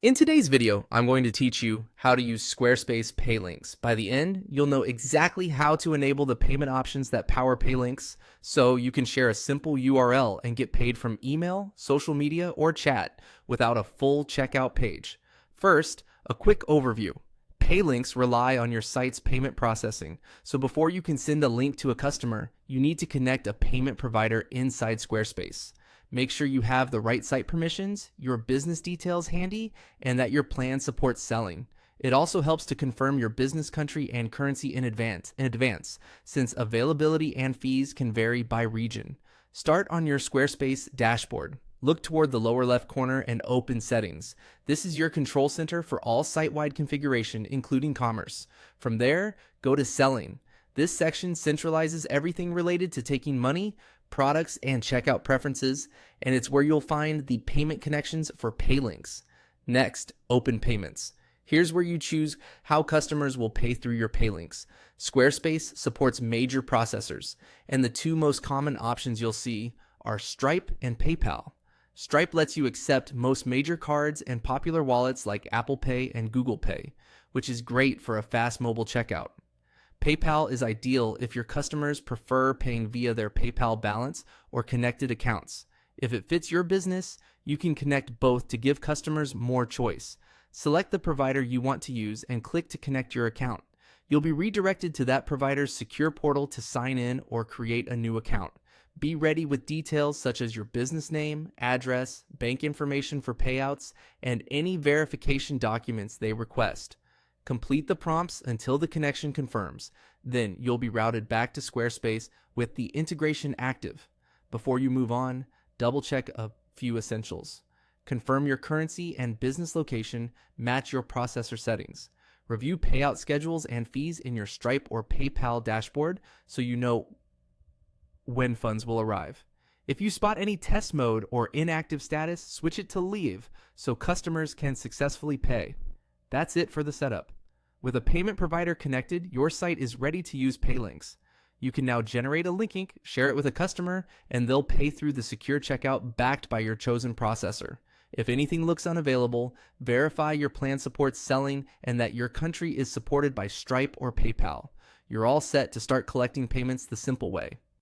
In today's video, I'm going to teach you how to use Squarespace Pay Links. By the end, you'll know exactly how to enable the payment options that power Pay Links, so you can share a simple URL and get paid from email, social media, or chat without a full checkout page. First, a quick overview. Pay Links rely on your site's payment processing, so before you can send a link to a customer, you need to connect a payment provider inside Squarespace. Make sure you have the right site permissions, your business details handy, and that your plan supports selling. It also helps to confirm your business country and currency in advance, since availability and fees can vary by region. Start on your Squarespace dashboard. Look toward the lower left corner and open Settings. This is your control center for all site-wide configuration, including commerce. From there, go to Selling. This section centralizes everything related to taking money, products, and checkout preferences, and it's where you'll find the payment connections for Pay Links. Next, open payments. Here's where you choose how customers will pay through your Pay Links. Squarespace supports major processors, and the two most common options you'll see are Stripe and PayPal. Stripe lets you accept most major cards and popular wallets like Apple Pay and Google Pay, which is great for a fast mobile checkout. PayPal is ideal if your customers prefer paying via their PayPal balance or connected accounts. If it fits your business, you can connect both to give customers more choice. Select the provider you want to use and click to connect your account. You'll be redirected to that provider's secure portal to sign in or create a new account. Be ready with details such as your business name, address, bank information for payouts, and any verification documents they request. Complete the prompts until the connection confirms. Then you'll be routed back to Squarespace with the integration active. Before you move on, double check a few essentials. Confirm your currency and business location match your processor settings. Review payout schedules and fees in your Stripe or PayPal dashboard so you know when funds will arrive. If you spot any test mode or inactive status, switch it to Leave so customers can successfully pay. That's it for the setup. With a payment provider connected, your site is ready to use Pay Links. You can now generate a link, share it with a customer, and they'll pay through the secure checkout backed by your chosen processor. If anything looks unavailable, verify your plan supports selling and that your country is supported by Stripe or PayPal. You're all set to start collecting payments the simple way.